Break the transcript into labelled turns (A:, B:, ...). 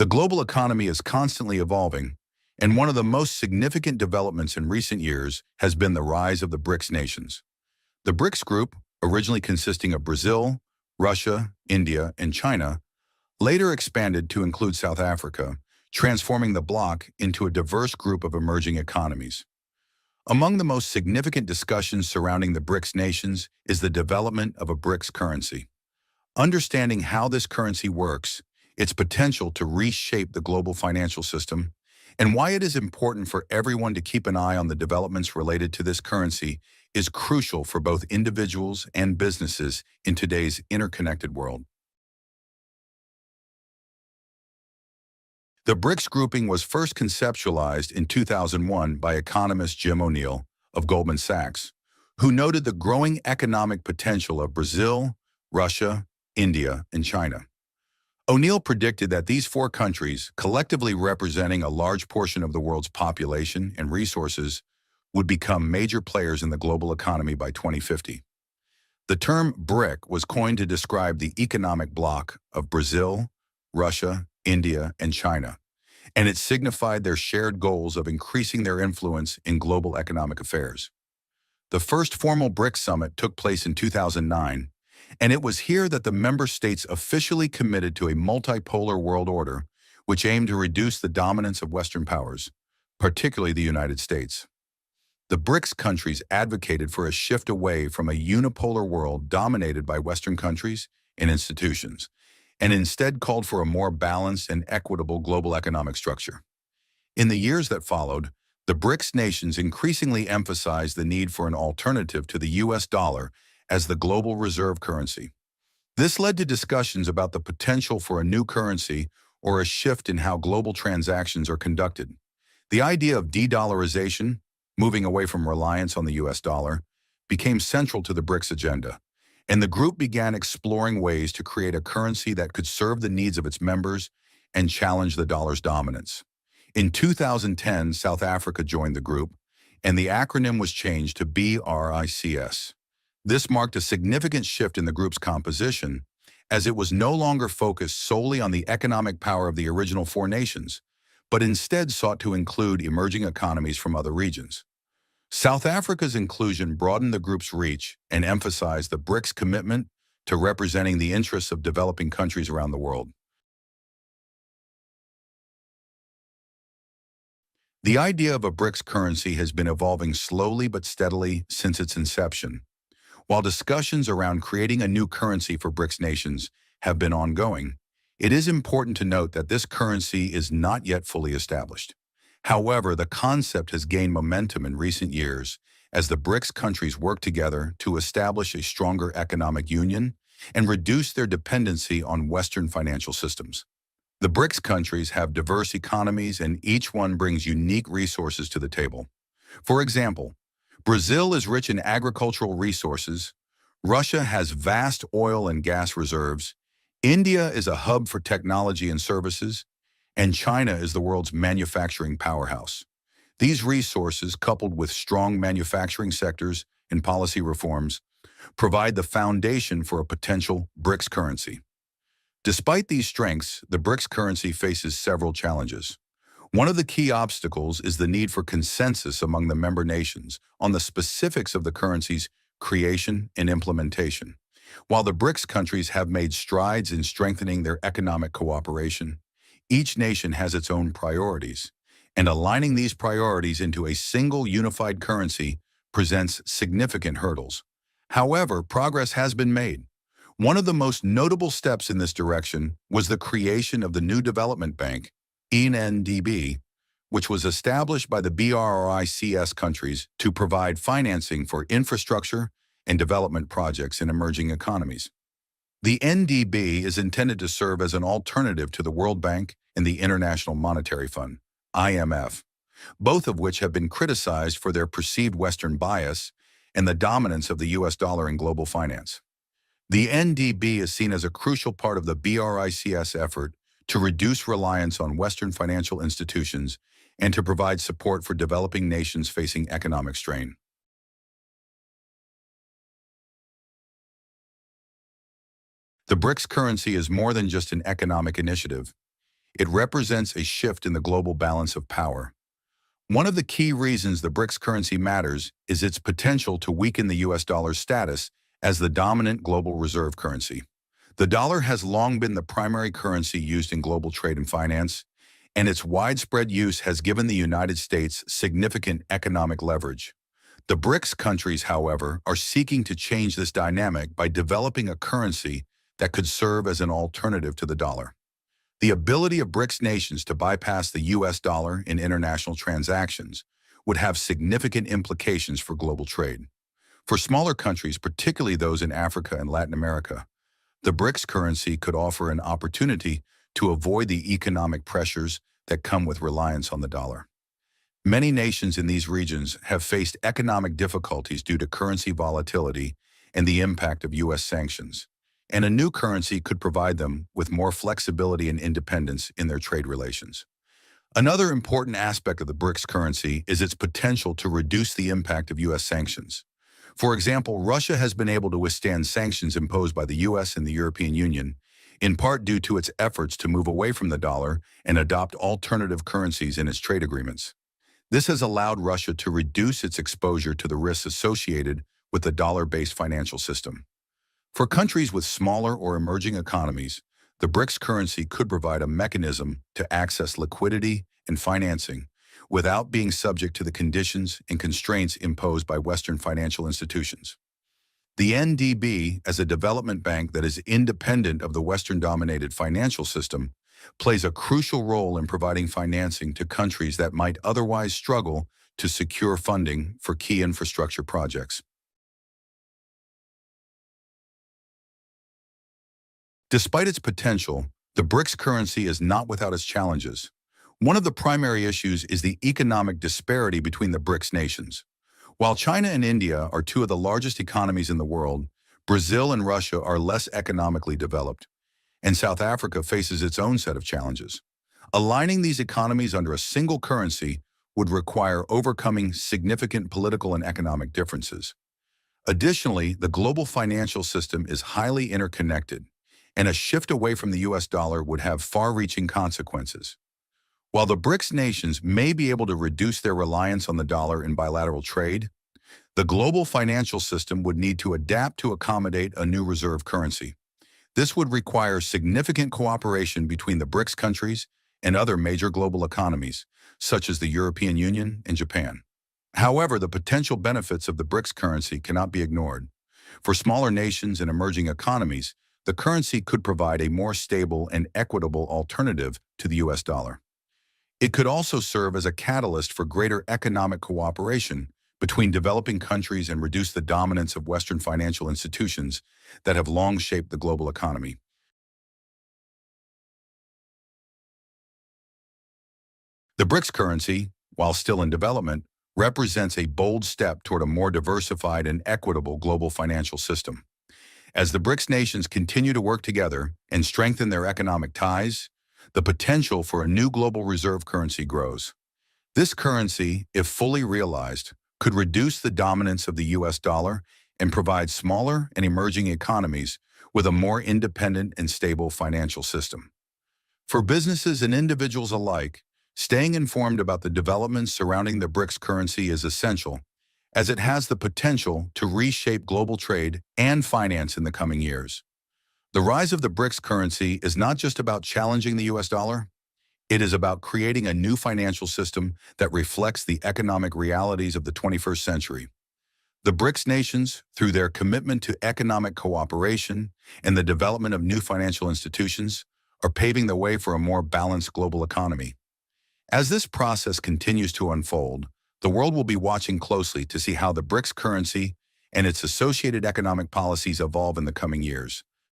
A: The global economy is constantly evolving, and one of the most significant developments in recent years has been the rise of the BRICS nations. The BRICS group, originally consisting of Brazil, Russia, India, and China, later expanded to include South Africa, transforming the bloc into a diverse group of emerging economies. Among the most significant discussions surrounding the BRICS nations is the development of a BRICS currency. Understanding how this currency works, its potential to reshape the global financial system, and why it is important for everyone to keep an eye on the developments related to this currency is crucial for both individuals and businesses in today's interconnected world. The BRICS grouping was first conceptualized in 2001 by economist Jim O'Neill of Goldman Sachs, who noted the growing economic potential of Brazil, Russia, India, and China. O'Neill predicted that these four countries, collectively representing a large portion of the world's population and resources, would become major players in the global economy by 2050. The term BRIC was coined to describe the economic bloc of Brazil, Russia, India, and China, and it signified their shared goals of increasing their influence in global economic affairs. The first formal BRIC summit took place in 2009, and it was here that the member states officially committed to a multipolar world order, which aimed to reduce the dominance of Western powers, particularly the United States. The BRICS countries advocated for a shift away from a unipolar world dominated by Western countries and institutions, and instead called for a more balanced and equitable global economic structure. In the years that followed, the BRICS nations increasingly emphasized the need for an alternative to the US dollar as the global reserve currency. This led to discussions about the potential for a new currency or a shift in how global transactions are conducted. The idea of de-dollarization, moving away from reliance on the US dollar, became central to the BRICS agenda, and the group began exploring ways to create a currency that could serve the needs of its members and challenge the dollar's dominance. In 2010, South Africa joined the group, and the acronym was changed to BRICS. This marked a significant shift in the group's composition, as it was no longer focused solely on the economic power of the original four nations, but instead sought to include emerging economies from other regions. South Africa's inclusion broadened the group's reach and emphasized the BRICS commitment to representing the interests of developing countries around the world. The idea of a BRICS currency has been evolving slowly but steadily since its inception. While discussions around creating a new currency for BRICS nations have been ongoing, it is important to note that this currency is not yet fully established. However, the concept has gained momentum in recent years as the BRICS countries work together to establish a stronger economic union and reduce their dependency on Western financial systems. The BRICS countries have diverse economies, and each one brings unique resources to the table. For example, Brazil is rich in agricultural resources, Russia has vast oil and gas reserves, India is a hub for technology and services, and China is the world's manufacturing powerhouse. These resources, coupled with strong manufacturing sectors and policy reforms, provide the foundation for a potential BRICS currency. Despite these strengths, the BRICS currency faces several challenges. One of the key obstacles is the need for consensus among the member nations on the specifics of the currency's creation and implementation. While the BRICS countries have made strides in strengthening their economic cooperation, each nation has its own priorities, and aligning these priorities into a single unified currency presents significant hurdles. However, progress has been made. One of the most notable steps in this direction was the creation of the New Development Bank, ENDB, which was established by the BRICS countries to provide financing for infrastructure and development projects in emerging economies. The NDB is intended to serve as an alternative to the World Bank and the International Monetary Fund, IMF, both of which have been criticized for their perceived Western bias and the dominance of the US dollar in global finance. The NDB is seen as a crucial part of the BRICS effort to reduce reliance on Western financial institutions and to provide support for developing nations facing economic strain. The BRICS currency is more than just an economic initiative. It represents a shift in the global balance of power. One of the key reasons the BRICS currency matters is its potential to weaken the US dollar's status as the dominant global reserve currency. The dollar has long been the primary currency used in global trade and finance, and its widespread use has given the United States significant economic leverage. The BRICS countries, however, are seeking to change this dynamic by developing a currency that could serve as an alternative to the dollar. The ability of BRICS nations to bypass the US dollar in international transactions would have significant implications for global trade. For smaller countries, particularly those in Africa and Latin America, the BRICS currency could offer an opportunity to avoid the economic pressures that come with reliance on the dollar. Many nations in these regions have faced economic difficulties due to currency volatility and the impact of US sanctions, and a new currency could provide them with more flexibility and independence in their trade relations. Another important aspect of the BRICS currency is its potential to reduce the impact of US sanctions. For example, Russia has been able to withstand sanctions imposed by the US and the European Union, in part due to its efforts to move away from the dollar and adopt alternative currencies in its trade agreements. This has allowed Russia to reduce its exposure to the risks associated with the dollar-based financial system. For countries with smaller or emerging economies, the BRICS currency could provide a mechanism to access liquidity and financing without being subject to the conditions and constraints imposed by Western financial institutions. The NDB, as a development bank that is independent of the Western-dominated financial system, plays a crucial role in providing financing to countries that might otherwise struggle to secure funding for key infrastructure projects. Despite its potential, the BRICS currency is not without its challenges. One of the primary issues is the economic disparity between the BRICS nations. While China and India are two of the largest economies in the world, Brazil and Russia are less economically developed, and South Africa faces its own set of challenges. Aligning these economies under a single currency would require overcoming significant political and economic differences. Additionally, the global financial system is highly interconnected, and a shift away from the US dollar would have far-reaching consequences. While the BRICS nations may be able to reduce their reliance on the dollar in bilateral trade, the global financial system would need to adapt to accommodate a new reserve currency. This would require significant cooperation between the BRICS countries and other major global economies, such as the European Union and Japan. However, the potential benefits of the BRICS currency cannot be ignored. For smaller nations and emerging economies, the currency could provide a more stable and equitable alternative to the US dollar. It could also serve as a catalyst for greater economic cooperation between developing countries and reduce the dominance of Western financial institutions that have long shaped the global economy. The BRICS currency, while still in development, represents a bold step toward a more diversified and equitable global financial system. As the BRICS nations continue to work together and strengthen their economic ties, the potential for a new global reserve currency grows. This currency, if fully realized, could reduce the dominance of the US dollar and provide smaller and emerging economies with a more independent and stable financial system. For businesses and individuals alike, staying informed about the developments surrounding the BRICS currency is essential, as it has the potential to reshape global trade and finance in the coming years. The rise of the BRICS currency is not just about challenging the US dollar. It is about creating a new financial system that reflects the economic realities of the 21st century. The BRICS nations, through their commitment to economic cooperation and the development of new financial institutions, are paving the way for a more balanced global economy. As this process continues to unfold, the world will be watching closely to see how the BRICS currency and its associated economic policies evolve in the coming years.